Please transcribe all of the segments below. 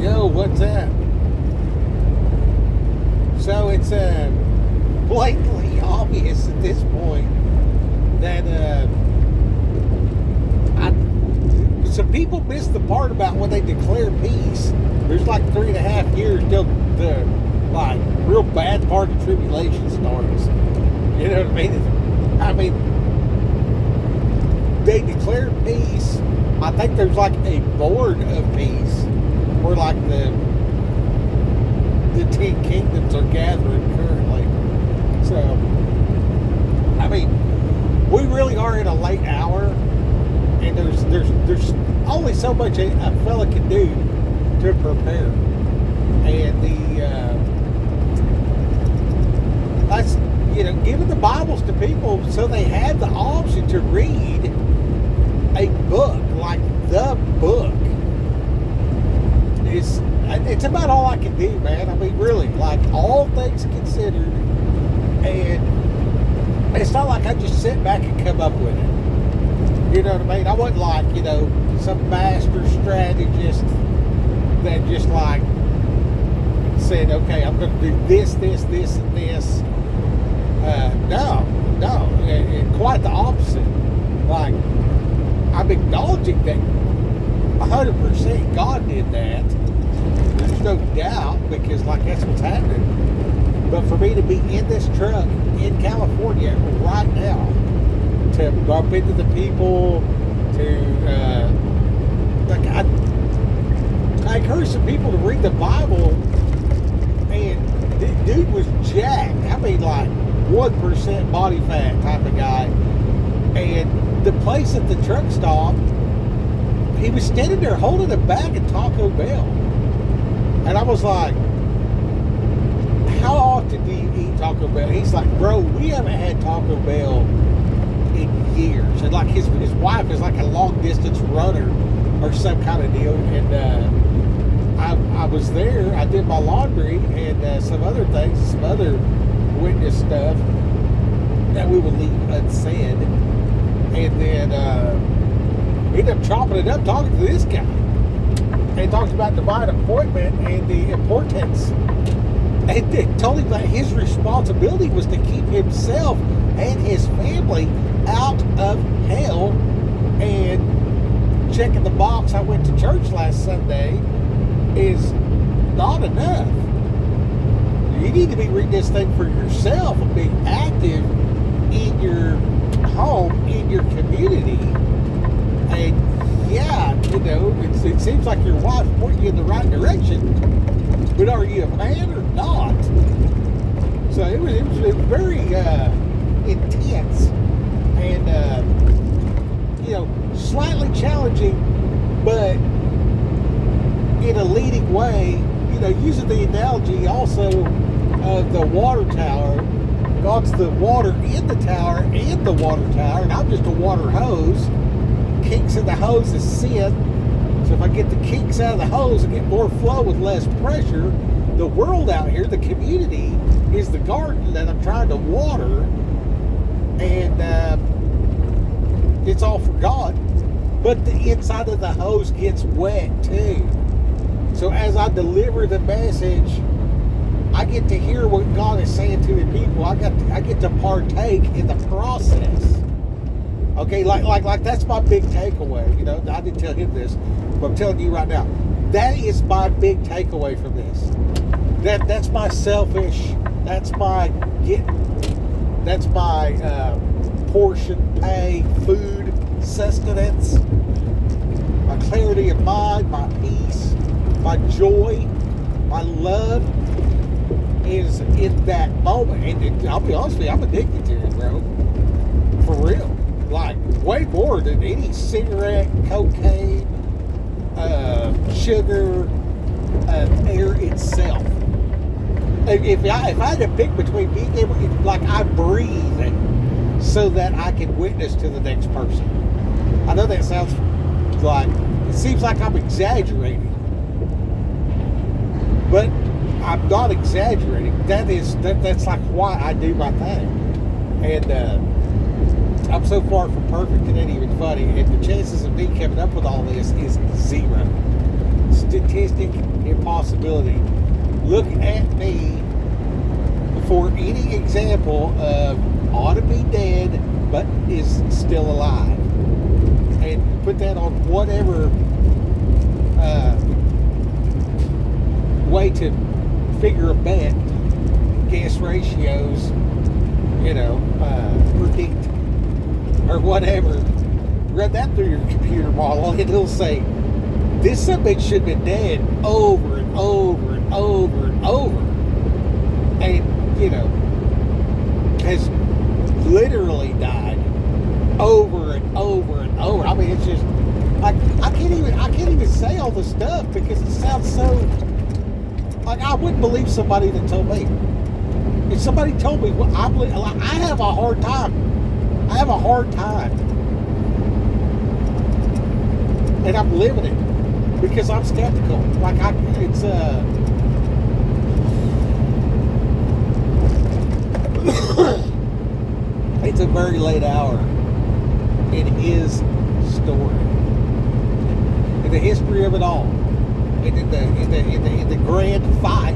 Yo, what's up? So it's blatantly obvious at this point that some people miss the part about when they declare peace. There's like 3.5 years till the like real bad part of tribulation starts. You know what I mean? They declare peace. I think there's like a board of peace where like the 10 kingdoms are gathering currently. So, I mean, we really are in a late hour, and there's only so much a fella can do to prepare. And that's, giving the Bibles to people so they have the option to read a book like the book. It's about all I can do, man. I mean, really, like, all things considered, and it's not like I just sit back and come up with it. You know what I mean? I wasn't like, some master strategist that just like said, okay, I'm going to do this, and this. No, and quite the opposite. Like, I'm acknowledging that 100% God did that. There's no doubt, because like that's what's happening. But for me to be in this truck in California right now, to bump into the people, I encourage some people to read the Bible, and this dude was jacked. I mean, like 1% body fat type of guy. And the place at the truck stop, he was standing there holding a bag of Taco Bell. And I was like, how often do you eat Taco Bell? He's like, bro, we haven't had Taco Bell in years. And like his wife is like a long distance runner or some kind of deal. And I was there, I did my laundry and some other things, some other witness stuff that we would leave unsaid. And then ended up chopping it up talking to this guy. And talked about divine appointment and the importance. And told him that his responsibility was to keep himself and his family out of hell. And checking the box, I went to church last Sunday, is not enough. You need to be reading this thing for yourself and being active in your home, in your community. And yeah, it seems like your wife's pointing you in the right direction, but are you a man or not? So it was very intense and slightly challenging, but in a leading way. Using the analogy also of the water tower. God's the water in the tower and the water tower, and I'm just a water hose. Kinks in the hose is sin. So if I get the kinks out of the hose and get more flow with less pressure, the world out here, the community, is the garden that I'm trying to water, and it's all for God. But the inside of the hose gets wet too. So as I deliver the message, I get to hear what God is saying to the people. I get to partake in the process. Okay, like that's my big takeaway. I didn't tell him this, but I'm telling you right now, that is my big takeaway from this. That's my selfish. That's my portion pay, food, sustenance, my clarity of mind, my peace, my joy, my love is in that moment. And I'll be honest with you, I'm addicted to it, bro. For real. Like, way more than any cigarette, cocaine, sugar, air itself. If I had to pick between being able, like, I breathe so that I can witness to the next person. I know that sounds like, it seems like I'm exaggerating, but I'm not exaggerating. That's like why I do my thing. And I'm so far from perfect, it ain't even funny. And the chances of me coming up with all this is zero. statistic impossibility. Look at me for any example of ought to be dead but is still alive, and put that on whatever way to figure a bet, guess ratios, predict or whatever. Run that through your computer model, and it'll say this subject should have been dead over and over and over and over, and has literally died over and over and over. I mean, it's just like I can't even say all the stuff because it sounds so like I wouldn't believe somebody that told me. If somebody told me, well, I have a hard time. And I'm living it because I'm skeptical. Like it's a very late hour in his story, in the history of it all, and in the grand fight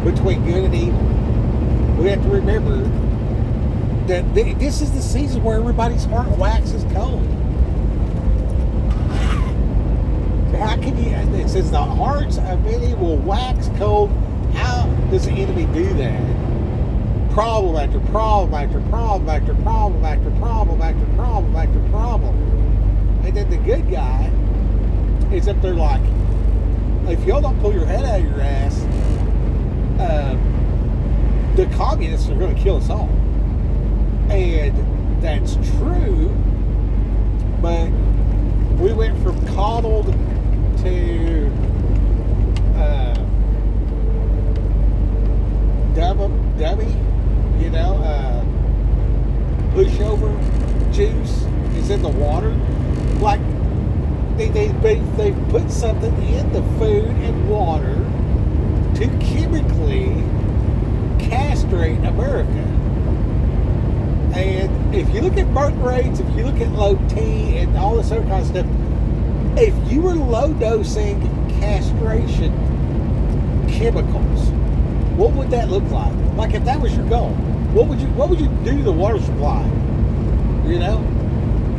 between good and evil. We have to remember that this is the season where everybody's heart waxes cold. How can you? It says the hearts of many will wax cold. How does the enemy do that? Problem after problem after problem after problem after problem after problem after problem. And then the good guy is up there like, if y'all don't pull your head out of your ass, the communists are going to kill us all. And that's true, but we went from coddled to dummy, pushover juice is in the water. Like they put something in the food and water to chemically castrate America. And if you look at birth rates, if you look at low T and all this other kind of stuff, if you were low dosing castration chemicals, what would that look like? Like if that was your goal, what would you do to the water supply?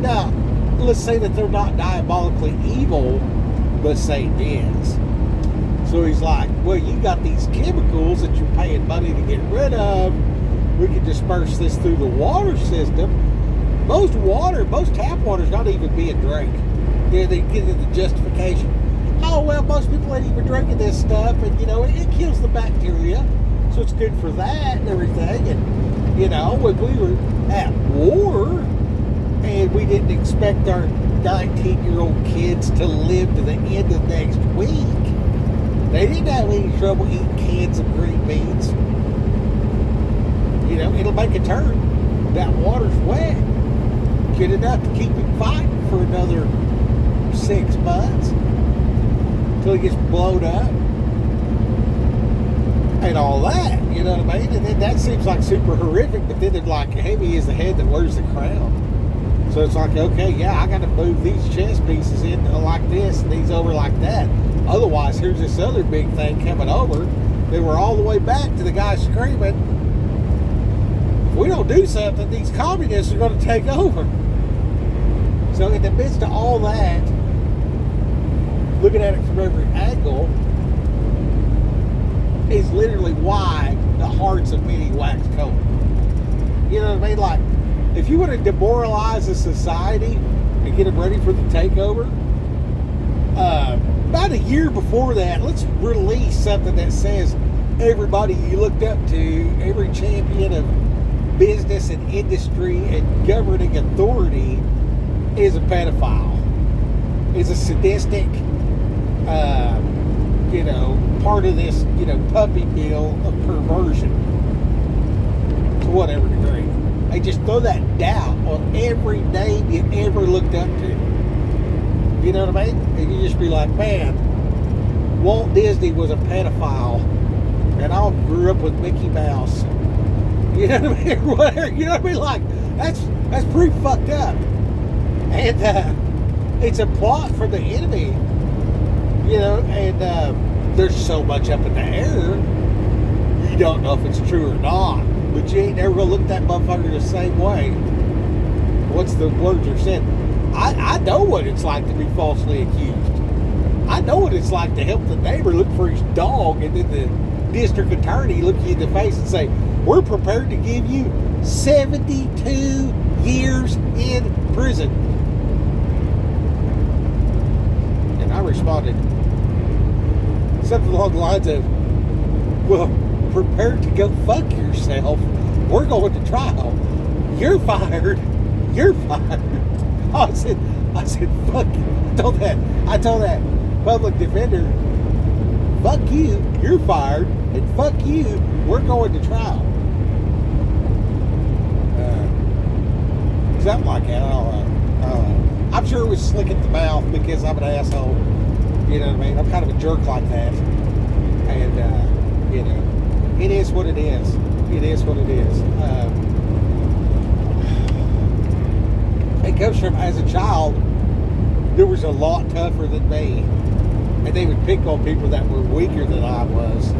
Now, let's say that they're not diabolically evil, but Satan is. So he's like, well, you got these chemicals that you're paying money to get rid of. We can disperse this through the water system. Most tap water is not even being drank. They get into the justification. Oh, well, most people ain't even drinking this stuff, and, it kills the bacteria, so it's good for that and everything. And, when we were at war, and we didn't expect our 19-year-old kids to live to the end of next week, they didn't have any trouble eating cans of green beans. It'll make a turn. That water's wet. Good enough to keep him fighting for another 6 months until he gets blowed up and all that. You know what I mean? And then that seems like super horrific, but then they're like, heavy is the head that wears the crown. So it's like, okay, yeah, I got to move these chess pieces in like this and these over like that. Otherwise, here's this other big thing coming over. Then we're all the way back to the guy screaming, if we don't do something, these communists are going to take over. So in the midst of all that, looking at it from every angle is literally why the hearts of many wax cold. You know what I mean? Like, if you want to demoralize a society and get them ready for the takeover, about a year before that, let's release something that says everybody you looked up to, every champion of business and industry and governing authority is a pedophile, is a sadistic, part of this, puppy mill of perversion to whatever degree. They just throw that doubt on every name you ever looked up to. You know what I mean? And you just be like, man, Walt Disney was a pedophile, and I grew up with Mickey Mouse. You know what I mean? Whatever. You know what I mean? Like, that's pretty fucked up. And it's a plot for the enemy You know, and there's so much up in the air, you don't know if it's true or not. But you ain't never gonna look at that motherfucker the same way. What's the words are said? I know what it's like to be falsely accused. I know what it's like to help the neighbor look for his dog, and then the district attorney look you in the face and say, we're prepared to give you 72 years in prison. And I responded something along the lines of, well, prepared to go fuck yourself. We're going to trial. You're fired. You're fired. I said, fuck you. I told that public defender, fuck you, you're fired, and fuck you, we're going to trial. Something like that. I don't know. I'm sure it was slick at the mouth because I'm an asshole. You know what I mean? I'm kind of a jerk like that. And, you know, it is what it is. It is what it is. It comes from, as a child, there was a lot tougher than me. And they would pick on people that were weaker than I was.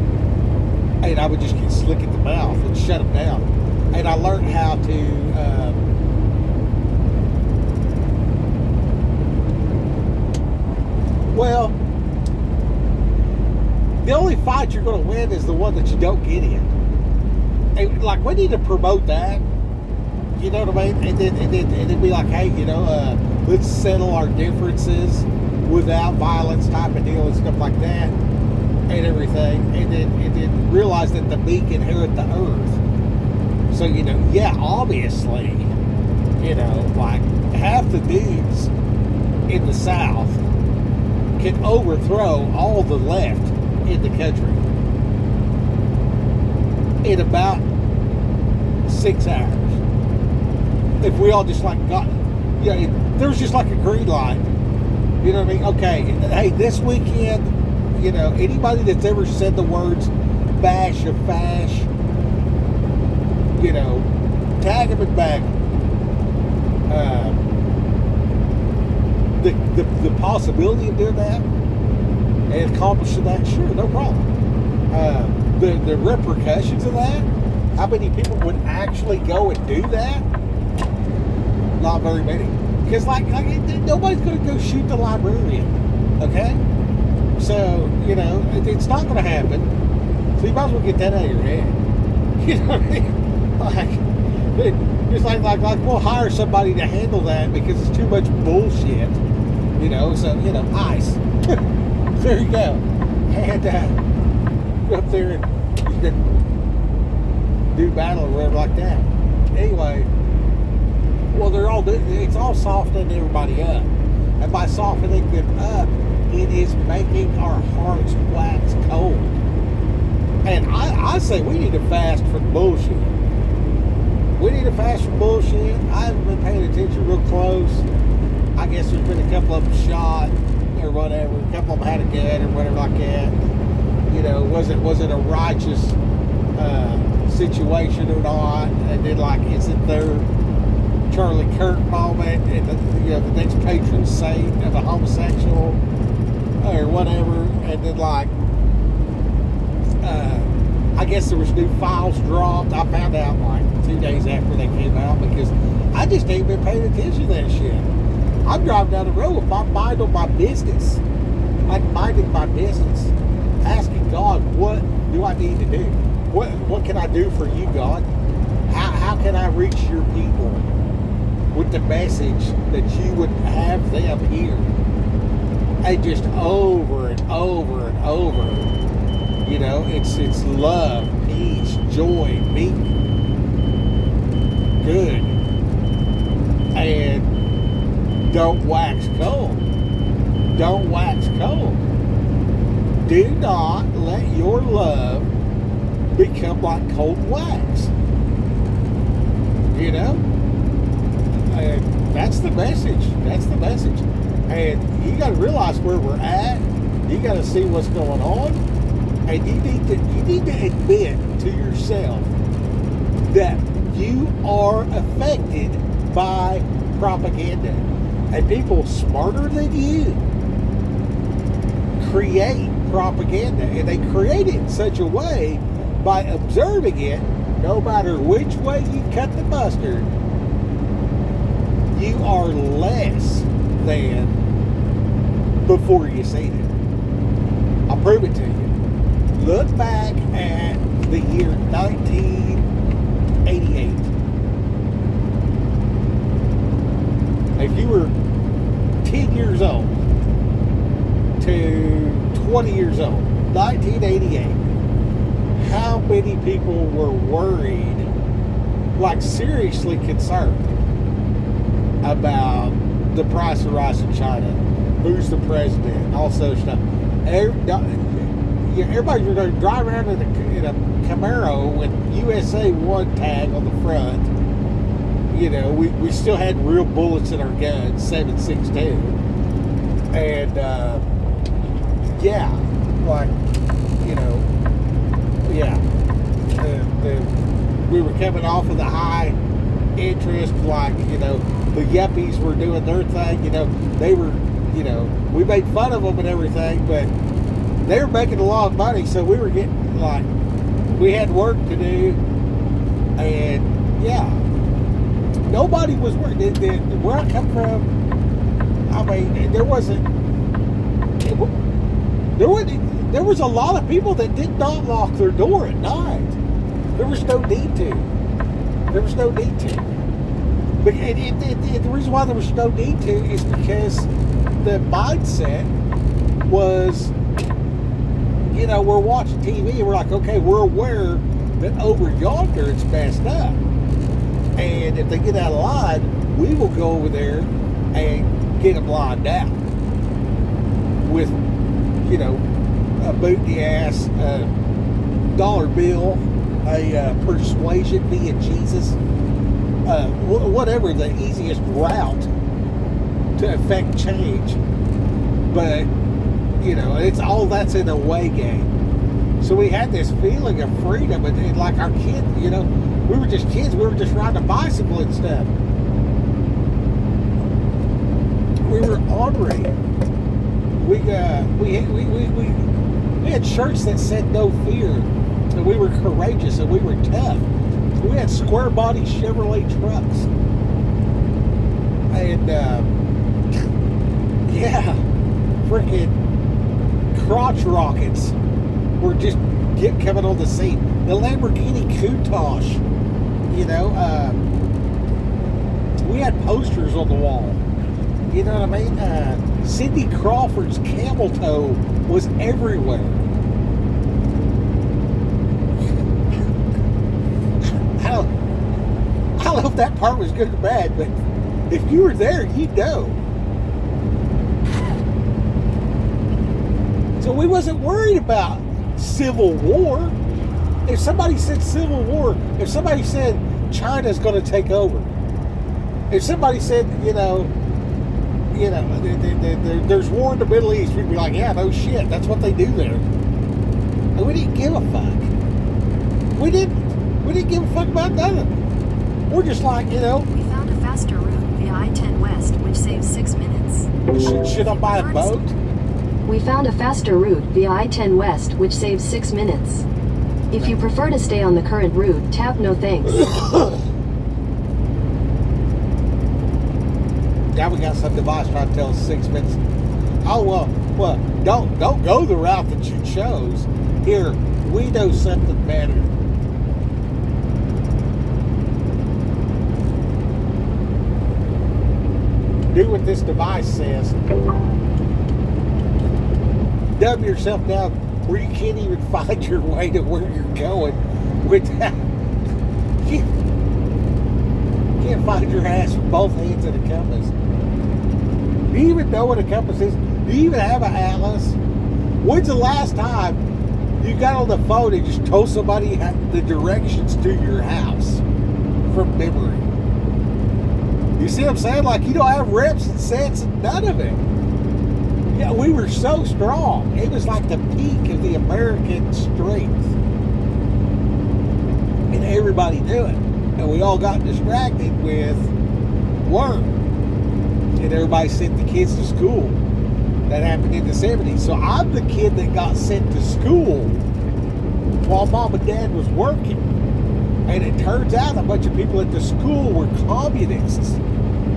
And I would just get slick at the mouth and shut them down. And I learned how to... well, the only fight you're going to win is the one that you don't get in. And, like, we need to promote that. You know what I mean? And then be like, hey, you know, let's settle our differences without violence type of deal and stuff like that and everything. And then realize that the meek inherit the earth. So, you know, yeah, obviously, you know, like half the dudes in the South can overthrow all the left in the country in about 6 hours. If we all just like got, you know, there was just like a green light. You know what I mean? Okay, hey, this weekend, you know, anybody that's ever said the words bash or fash, you know, tag them and bag the possibility of doing that and accomplishing that, sure, no problem. The repercussions of that, how many people would actually go and do that? Not very many. Because, like nobody's going to go shoot the librarian, okay? So, you know, it's not going to happen. So you might as well get that out of your head. You know what I mean? It's like we'll hire somebody to handle that because it's too much bullshit. You know, so, you know, ICE. There you go. And go up there and do battle or whatever like that. Anyway, well, it's all softening everybody up. And by softening them up, it is making our hearts wax cold. And I say we need to fast from bullshit. We need to fast from bullshit. I haven't been paying attention real close. I guess there's been a couple of them shot or whatever. A couple of them had a gun or whatever like that. You know, was it a righteous situation or not? And then, like, is it their Charlie Kirk moment and the next patron saint of a homosexual or whatever? And then, like, I guess there was new files dropped. I found out like 2 days after they came out because I just ain't been paying attention to that shit. I'm driving down the road with my mind on my business, like minding my business, asking God, what do I need to do? What can I do for you, God? How can I reach your people with the message that you would have them hear? And just over and over and over, you know, it's love, peace, joy, meek, good, and don't wax cold. Don't wax cold. Do not let your love become like cold wax. You know? And that's the message. That's the message. And you got to realize where we're at. You got to see what's going on. And you need to admit to yourself that you are affected by propaganda. And people smarter than you create propaganda, and they create it in such a way by observing it. No matter which way you cut the mustard, you are less than before you seen it. I'll prove it to you. Look back at the year 1988. If you were 10 years old to 20 years old, 1988, how many people were worried, like seriously concerned about the price of rice in China, who's the president, all sorts of stuff? Everybody's going to drive around in a Camaro with USA 1 tag on the front. You know, we still had real bullets in our guns, 7.62. And, yeah, like, you know, yeah. We were coming off of the high interest, like, you know, the yuppies were doing their thing. You know, they were, you know, we made fun of them and everything, but they were making a lot of money, so we were getting, like, we had work to do, and, yeah. Nobody was worried. Where I come from, I mean, there was a lot of people that did not lock their door at night. There was no need to. But the reason why there was no need to is because the mindset was, you know, we're watching TV and we're like, okay, we're aware that over yonder it's messed up. And if they get out of line, we will go over there and get them lined out with, you know, a boot in the ass, a dollar bill, a persuasion via Jesus, whatever the easiest route to affect change. But, you know, it's all that's in a way game. So we had this feeling of freedom, and like our kids, you know, we were just kids. We were just riding a bicycle and stuff. We were honoring. We had shirts that said "No Fear," and we were courageous and we were tough. We had square body Chevrolet trucks, and yeah, freaking crotch rockets were just coming on the scene. The Lamborghini Countach, you know, we had posters on the wall. You know what I mean? Cindy Crawford's camel toe was everywhere. I don't know if that part was good or bad, but if you were there, you'd know. So we wasn't worried about Civil War. If somebody said Civil War, if somebody said China's going to take over, if somebody said, you know, there's war in the Middle East, we'd be like, yeah, no shit, that's what they do there. And we didn't give a fuck. We didn't give a fuck about nothing. We're just like, you know. We found a faster route via I-10 West, which saves 6 minutes. Should I buy a boat? We found a faster route via I-10 West, which saves 6 minutes. If you prefer to stay on the current route, tap no thanks. Now we got some device trying to tell us 6 minutes. Oh, well, don't go the route that you chose. Here, we know something better. Do what this device says. Dumb yourself down where you can't even find your way to where you're going without. You can't find your ass with both hands in a compass. Do you even know what a compass is? Do you even have an atlas? When's the last time you got on the phone and just told somebody the directions to your house from memory? You see what I'm saying? Like, you don't have reps and sets and none of it. Yeah, we were so strong. It was like the peak of the American strength. And everybody knew it. And we all got distracted with work. And everybody sent the kids to school. that happened in the 70s. So I'm the kid that got sent to school while mom and dad was working. And it turns out a bunch of people at the school were communists.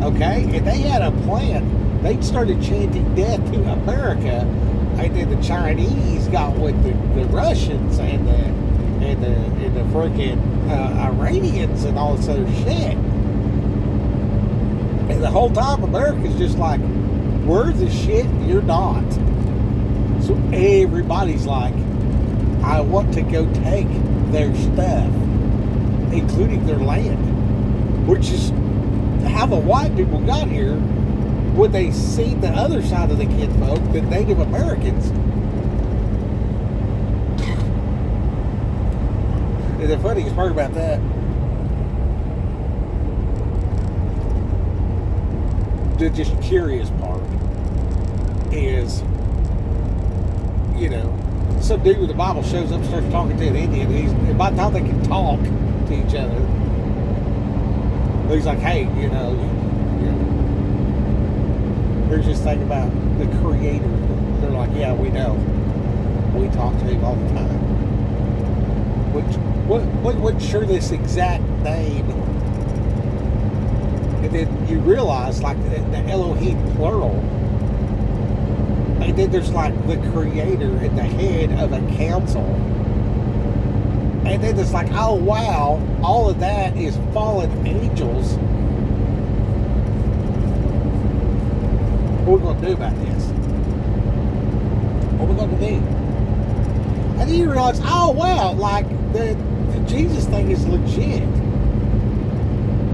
Okay? And they had a plan. They started chanting death to America. And then the Chinese got with the Russians and the freaking Iranians and all this other shit. And the whole time America's just like, we're the shit, you're not. So everybody's like, I want to go take their stuff, including their land. Which is how the white people got here when they see the other side of the kinfolk, the Native Americans. And the funniest part about that, the just curious part is, you know, some dude with the Bible shows up and starts talking to an Indian. And by the time they can talk to each other, he's like, hey, you know, here's this thing about the Creator. They're like, yeah, we know. We talk to him all the time. Wasn't sure this exact name. And then you realize, like, the Elohim plural. And then there's, like, the Creator at the head of a council. And then it's like, oh, wow, all of that is fallen angels. What are we going to do about this? What are we going to do? And then you realize, oh, wow, like, the Jesus thing is legit.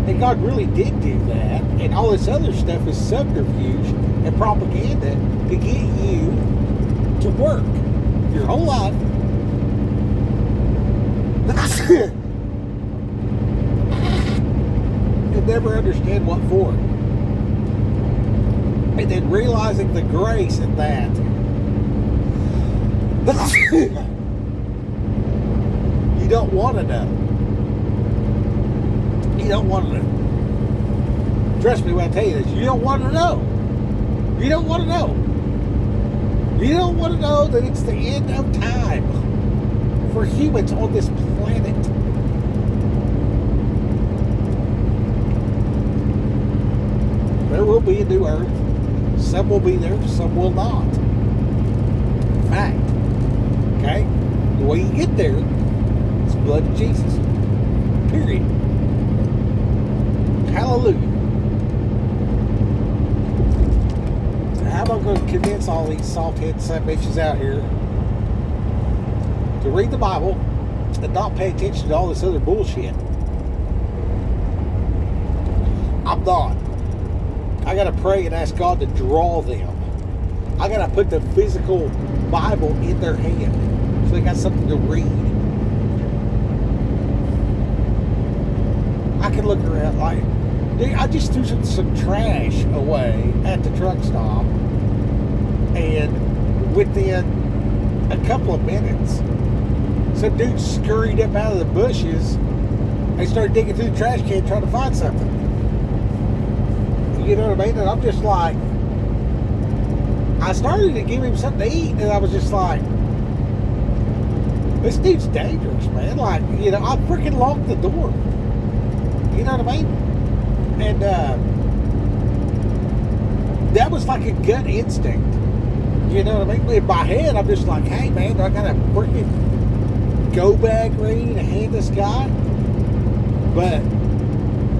And God really did do that. And all this other stuff is subterfuge and propaganda to get you to work your whole life. And never understand what for. And then realizing the grace in that. You don't want to know. You don't want to know. Trust me when I tell you this. You don't want to know. You don't want to know. You don't want to know that it's the end of time for humans on this planet. There will be a new earth. Some will be there, some will not. Fact. Okay? The way you get there is the blood of Jesus. Period. Hallelujah. How am I going to convince all these soft-headed son-bitches out here to read the Bible and not pay attention to all this other bullshit? I'm not. I got to pray and ask God to draw them. I got to put the physical Bible in their hand so they got something to read. I can look around like, dude, I just threw some trash away at the truck stop, and within a couple of minutes, some dude scurried up out of the bushes and started digging through the trash can trying to find something. You know what I mean? And I'm just like, I started to give him something to eat, and I was just like, this dude's dangerous, man. Like, you know, I freaking locked the door. You know what I mean? And that was like a gut instinct. You know what I mean? In my head, I'm just like, hey, man, do I got to freaking go back ready to hand this guy? But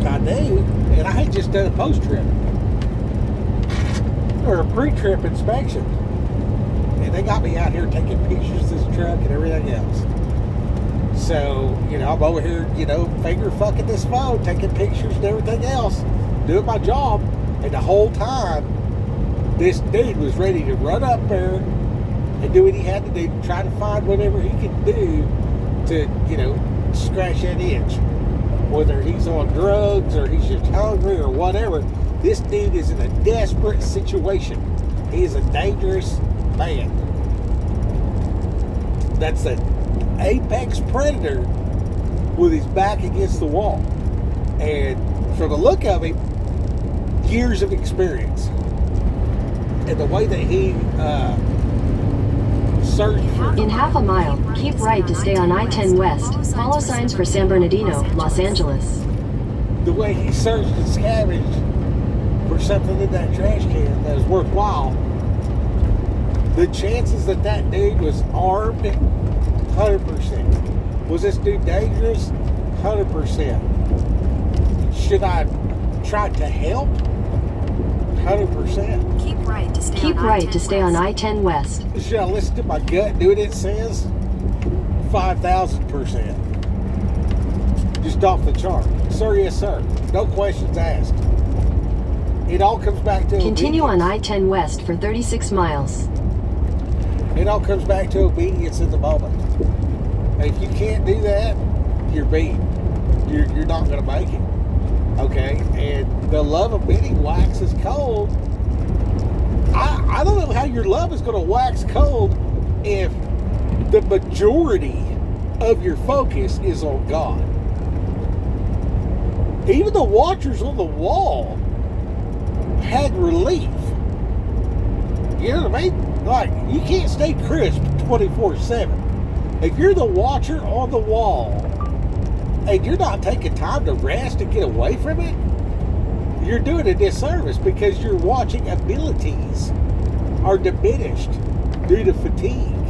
I do. And I had just done a post-trip or a pre-trip inspection, and they got me out here taking pictures of this truck and everything else. So, you know, I'm over here, you know, finger fucking this phone, taking pictures and everything else, doing my job. And the whole time, this dude was ready to run up there and do what he had to do to try to find whatever he could do to, you know, scratch that itch. Whether he's on drugs or he's just hungry or whatever, this dude is in a desperate situation. He is a dangerous man. That's an apex predator with his back against the wall. And from the look of him, years of experience. and the way that he searched for In half a mile, keep right to stay on I-10 West. Follow signs for San Bernardino, Los Angeles. the way he searched and scavenged for something in that trash can that was worthwhile, the chances that that dude was armed, 100%. Was this dude dangerous? 100%. Should I try to help? 100%. Keep right to stay Keep on right I-10 to stay on West. I-10 West. Should I listen to my gut and do what it says? 5,000%. Just off the chart. Sir, yes, sir. No questions asked. It all comes back to Continue on obedience. I-10 West for 36 miles. It all comes back to obedience in the moment. If you can't do that, you're beat. You're not going to make it. Okay? And the love of many waxes cold. I don't know how your love is going to wax cold if the majority of your focus is on God. Even the watchers on the wall had relief. You know what I mean? Like, you can't stay crisp 24/7. If you're the watcher on the wall and you're not taking time to rest and get away from it, you're doing a disservice because your watching abilities are diminished due to fatigue.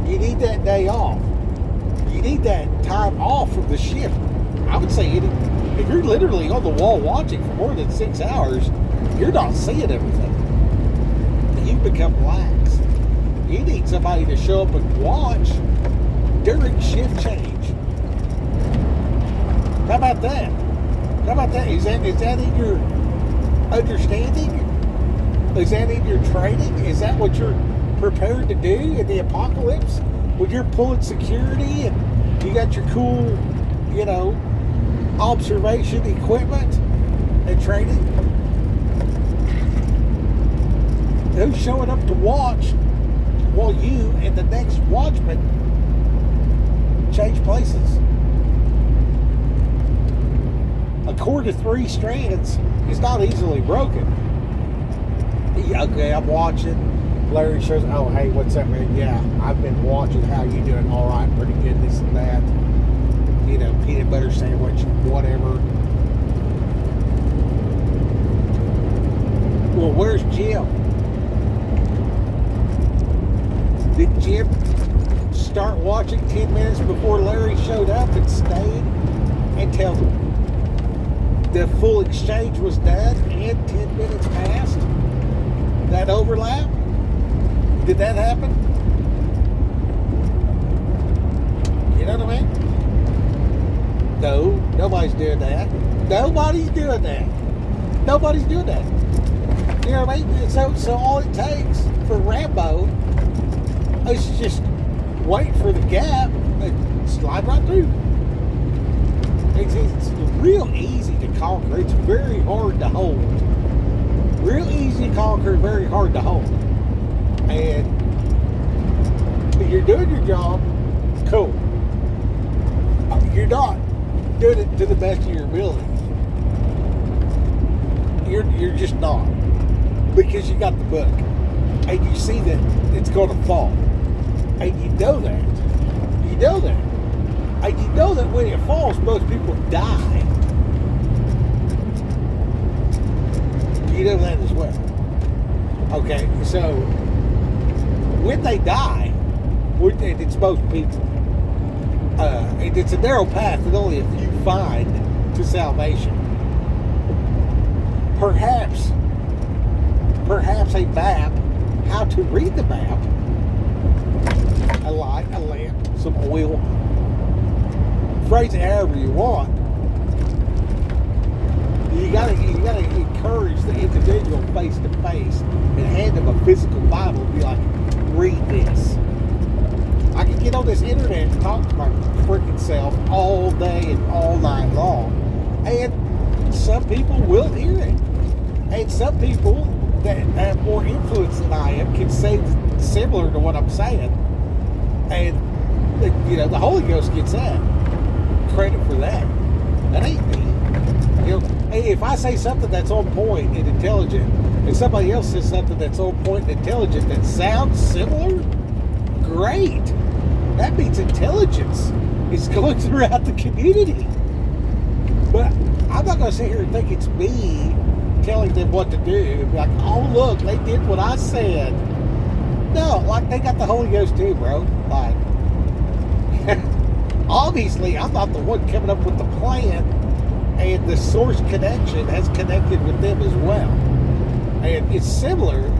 You need that day off. You need that time off from the ship. I would say if you're literally on the wall watching for more than 6 hours, you're not seeing everything. You become lax. You need somebody to show up and watch during shift change. How about that? How about that? Is that in your understanding? Is that in your training? Is that what you're prepared to do in the apocalypse? When you're pulling security and you got your cool, observation equipment and training? Who's showing up to watch while you and the next watchman change places? A cord of 3 strands is not easily broken. Yeah, okay, I'm watching. Larry shows, oh, hey, what's up, man? Yeah, I've been watching. How you doing? All right, pretty good, this and that. Peanut butter sandwich, whatever. Well, where's Jim? Did Jim start watching 10 minutes before Larry showed up and stayed until the full exchange was done and 10 minutes passed? That overlap? Did that happen? You know what I mean? No, nobody's doing that. Nobody's doing that. Nobody's doing that. You know what I mean? So all it takes for Rambo is just wait for the gap and slide right through. It's real easy to conquer. It's very hard to hold. Real easy to conquer, very hard to hold. And if you're doing your job, cool. You're not doing it to the best of your ability. You're just not. Because you got the book. And you see that it's going to fall. And you know that. You know that. And you know that when it falls, most people die. You know that as well. Okay, so when they die, and it's most people, and it's a narrow path that only a few find to salvation. Perhaps a map, how to read the map, a light, a lamp, some oil, phrase it however you want. You gotta encourage the individual face to face and hand them a physical Bible and be like, read this. I can get on this internet and talk to my freaking self all day and all night long, and some people will hear it, and some people that have more influence than I am can say similar to what I'm saying, and the Holy Ghost gets that credit for that. That ain't me. If I say something that's on point and intelligent, If somebody else says something that's on point and intelligent that sounds similar, great. That means intelligence is going throughout the community. But I'm not going to sit here and think it's me telling them what to do. Like, oh, look, they did what I said. No, like, they got the Holy Ghost too, bro. Like, obviously, I'm not the one coming up with the plan, and the source connection has connected with them as well. And it's similar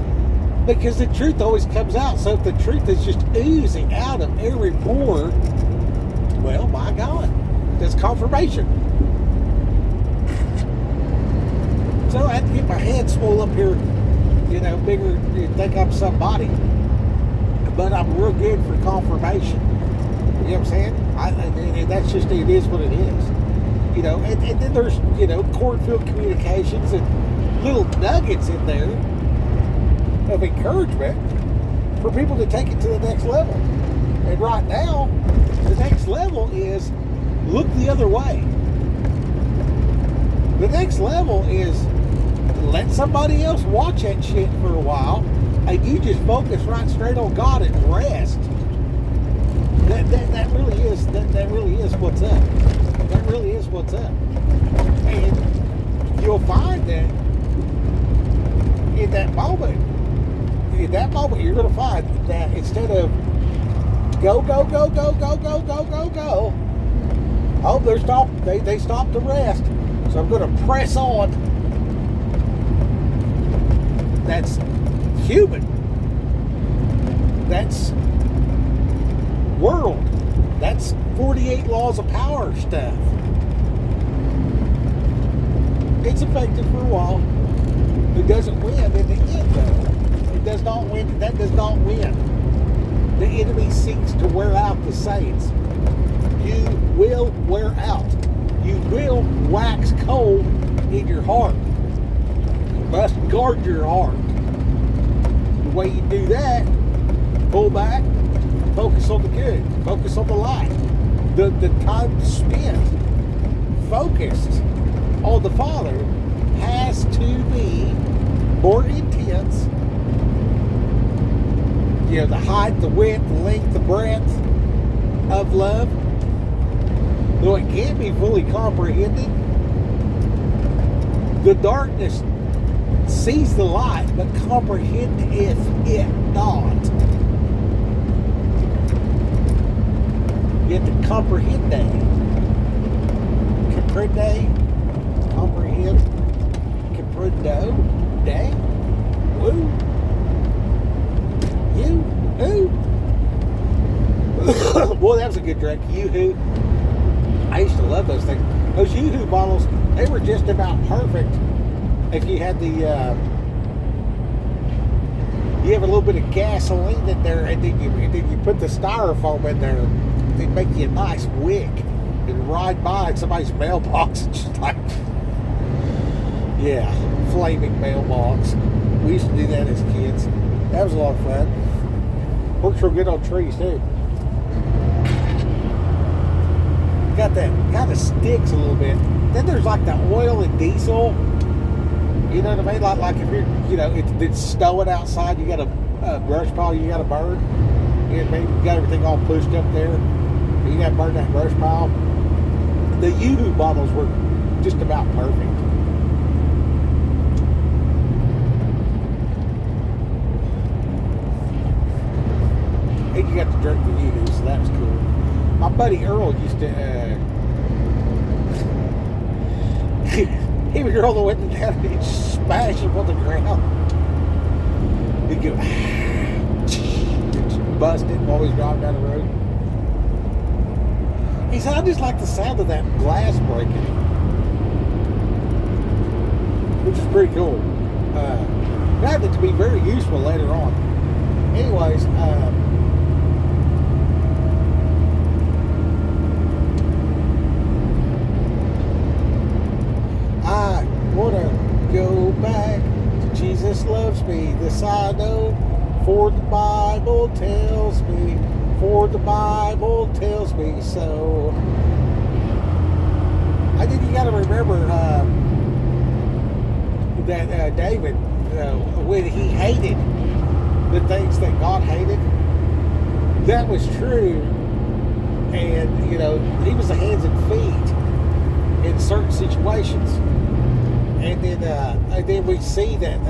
because the truth always comes out. So if the truth is just oozing out of every pore, well, my God, that's confirmation. So I have to get my head swole up here, bigger, think I'm somebody. But I'm real good for confirmation. You know what I'm saying? And that's just, it is what it is. And then there's, cornfield communications and little nuggets in there of encouragement for people to take it to the next level. And right now, the next level is look the other way. The next level is let somebody else watch that shit for a while, and you just focus right straight on God and rest. That really is what's up. That really is what's up. And you'll find that in that moment you're going to find that instead of go, oh, they stopped to rest, so I'm going to press on. That's human. That's world. That's 48 laws of power stuff. It's effective for a while. It doesn't win in the end, though. It does not win. That does not win. The enemy seeks to wear out the saints. You will wear out. You will wax cold in your heart. You must guard your heart. The way you do that, pull back, focus on the good, focus on the light. The time spent focused on the Father has to be more intense. The height, the width, the length, the breadth of love. Though it can't be fully comprehended, the darkness sees the light, but comprehendeth it not. You have to comprehend that. Comprehend, comprendo, day, woo, you, who. Boy, that was a good drink. You-hoo. I used to love those things. Those Yoo-hoo bottles, they were just about perfect. If you had you have a little bit of gasoline in there, and then you put the styrofoam in there, they'd make you a nice wick and ride by somebody's mailbox and just like, yeah, flaming mailbox. We used to do that as kids. That was a lot of fun. Works real good on trees too. Got that kind of sticks a little bit. Then there's like the oil and diesel. You know what I mean? Like if you're, it's snowing outside, you got a brush pile you got to burn. Maybe you got everything all pushed up there. You got to burn that brush pile. The Yoo-hoo bottles were just about perfect. And you got to drink the Yoo-hoo, so that was cool. My buddy Earl used to, he would roll the window down and he'd smash him on the ground. He'd go, busted while he's driving down the road. He said, I just like the sound of that glass breaking, which is pretty cool. Found it to be very useful later on. Anyways, I want to go back to Jesus loves me. This I know, for the Bible tells me. For the Bible tells me so. I think you got to remember that David, when he hated the things that God hated, that was true. And, he was the hands and feet in certain situations. And then we see that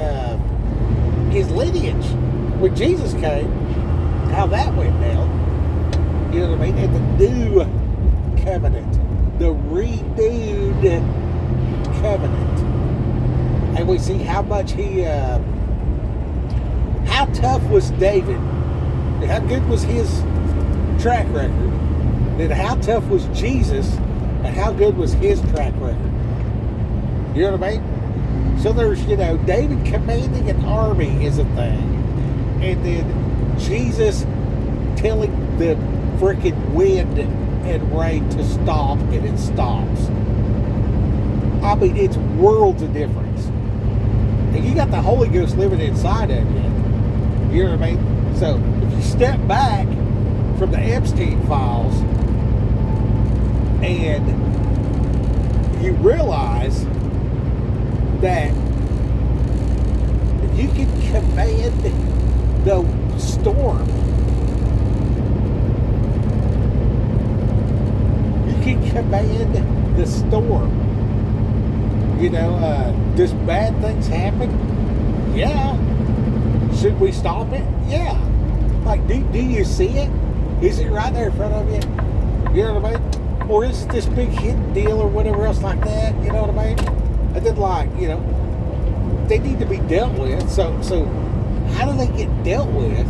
his lineage, when Jesus came, how that went down. You know what I mean? And the new covenant, the renewed covenant. And we see how much how tough was David, how good was his track record, then how tough was Jesus, and how good was his track record. You know what I mean? So there's, David commanding an army is a thing. And then Jesus telling the freaking wind and rain to stop, and it stops. I mean, it's worlds of difference. And you got the Holy Ghost living inside of you. You know what I mean? So if you step back from the Epstein files and you realize that you can command the storm. You can command the storm. Does bad things happen? Yeah. Should we stop it? Yeah. Like, do you see it? Is it right there in front of you? You know what I mean? Or is it this big hidden deal or whatever else like that? You know what I mean? And then, they need to be dealt with. So how do they get dealt with,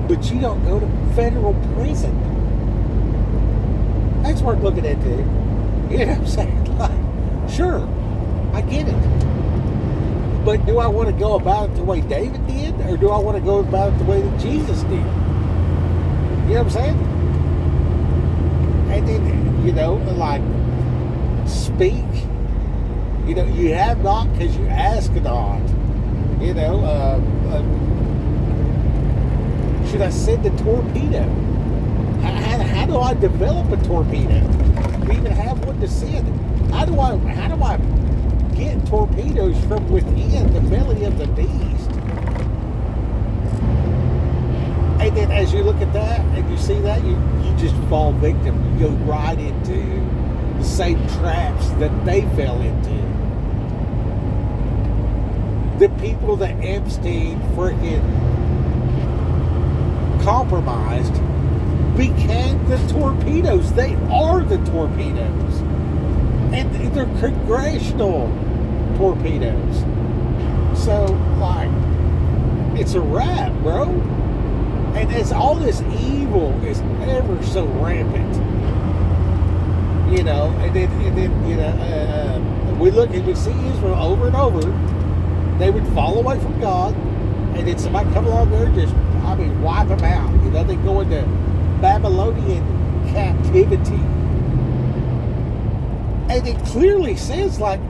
but you don't go to federal prison? That's worth looking into. You know what I'm saying? Like, sure, I get it. But do I want to go about it the way David did? Or do I want to go about it the way that Jesus did? You know what I'm saying? And then, like, speak. You have not because you ask not. Should I send a torpedo? How do I develop a torpedo? Do we even have one to send? How do I get torpedoes from within the belly of the beast? And then as you look at that and you see that, you just fall victim. You go right into the same traps that they fell into. The people that Epstein freaking compromised became the torpedoes. They are the torpedoes. And they're congressional torpedoes. So, like, it's a wrap, bro. And as all this evil is ever so rampant, and then we look and we see Israel over and over. They would fall away from God, and then somebody come along there and just, wipe them out. They go into Babylonian captivity. And it clearly says, like,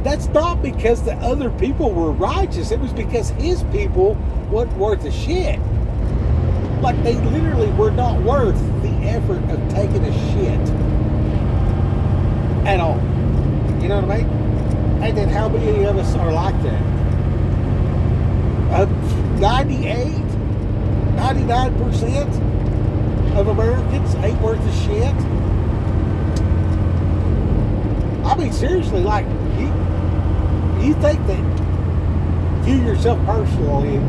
that's not because the other people were righteous. It was because his people weren't worth a shit. Like, they literally were not worth the effort of taking a shit at all. You know what I mean? And then how many of us are like that? 99% of Americans ain't worth a shit. Seriously, like, you think that you yourself personally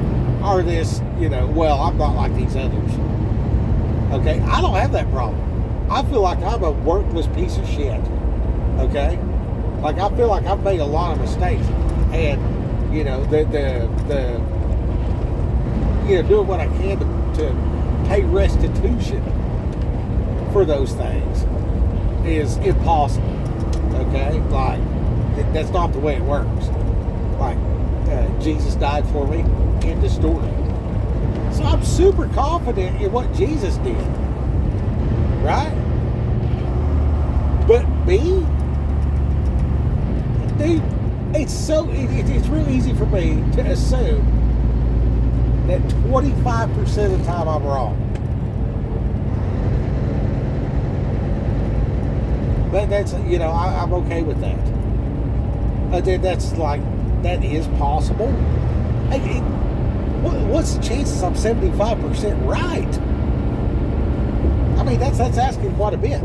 are this, well, I'm not like these others. Okay? I don't have that problem. I feel like I'm a worthless piece of shit. Okay? Like, I feel like I've made a lot of mistakes. And, doing what I can to pay restitution for those things is impossible. Okay? Like, that's not the way it works. Like, Jesus died for me, end of story. So I'm super confident in what Jesus did. Right? But me? Dude, it's really easy for me to assume that 25% of the time I'm wrong. But that's, I'm okay with that. That's like, that is possible. What's the chances I'm 75% right? I mean, that's asking quite a bit.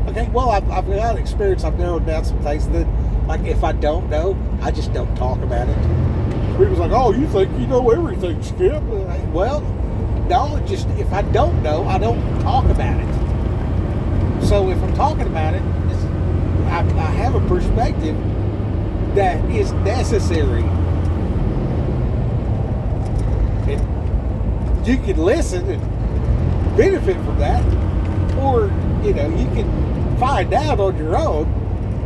Okay, well, I've got experience. I've narrowed down some things that, like, if I don't know, I just don't talk about it. People's like, oh, you think you know everything, Skip? Well, no, just if I don't know, I don't talk about it. So if I'm talking about it, I have a perspective that is necessary. And you can listen and benefit from that, or you can find out on your own.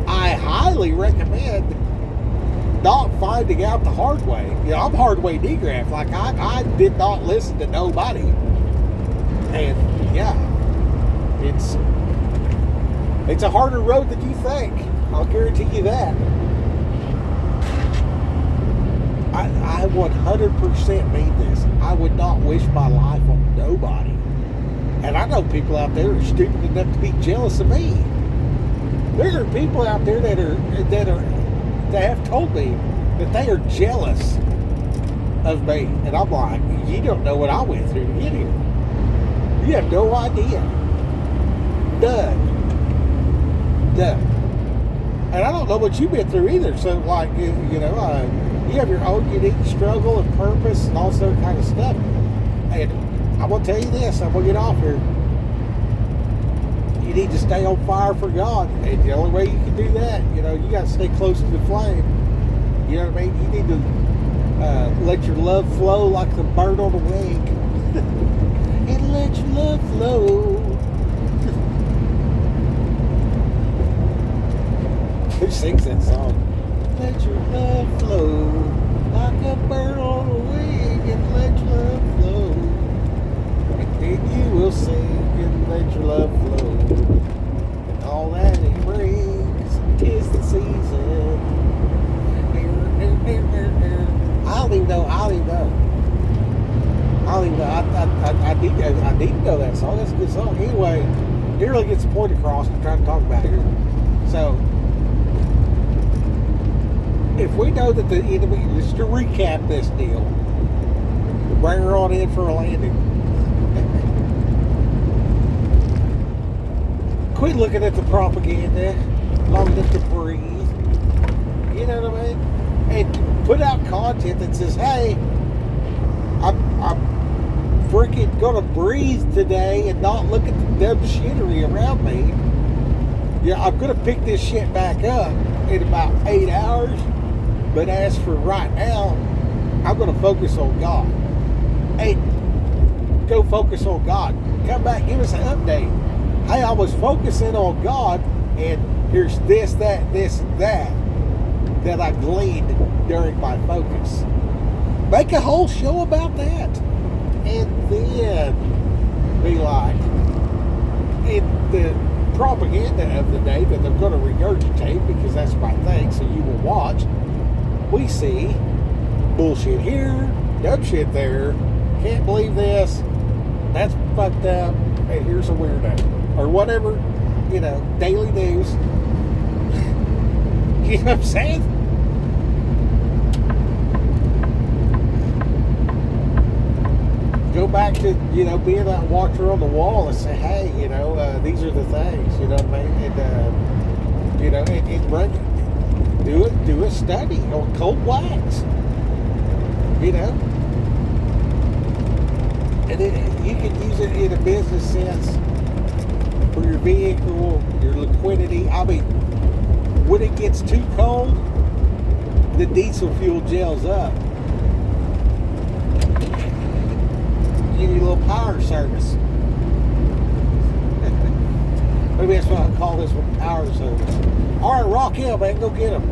I highly recommend not finding out the hard way. I'm hard way degraph. Like I did not listen to nobody, and yeah, it's a harder road than you think. I'll guarantee you that. I 100% mean this. I would not wish my life on nobody. And I know people out there are stupid enough to be jealous of me. There are people out there that have told me that they are jealous of me. And I'm like, you don't know what I went through to get here. You have no idea. None. And I don't know what you've been through either. So, like, you have your own unique struggle and purpose and all that kind of stuff. And I'm going to tell you this, I'm going to get off here. You need to stay on fire for God. And the only way you can do that, you got to stay close to the flame. You know what I mean? You need to let your love flow like the bird on the wing. And let your love flow. Who sings that song? Let your love flow like a bird on the wing, and let your love flow. And then you will sing and let your love flow. And all that it brings, 'tis the season. I don't even know. I need to know that song. That's a good song. Anyway, it really gets the point across I'm trying to talk about here. So, if we know that the enemy, just to recap this deal, bring her on in for a landing. Quit looking at the propaganda, long enough to breathe. You know what I mean? And put out content that says, hey, I'm freaking gonna breathe today and not look at the dumb shittery around me. Yeah, I'm gonna pick this shit back up in about 8 hours. But as for right now, I'm going to focus on God. Hey, go focus on God. Come back, give us an update. Hey, I was focusing on God, and here's this, that, and that I gleaned during my focus. Make a whole show about that. And then be like, in the propaganda of the day that I'm going to regurgitate, because that's my thing, so you will watch, we see bullshit here, dumb shit there, can't believe this, that's fucked up, and here's a weirdo. Or whatever, daily news. You know what I'm saying? Go back to, being that watcher on the wall and say, hey, these are the things, you know what I mean? And bring it. Do a study on cold wax, and you can use it in a business sense for your vehicle, your liquidity. I mean, when it gets too cold, the diesel fuel gels up. You need a little power service. Maybe that's why I call this one power service. All right, Rock Hill, man, go get them.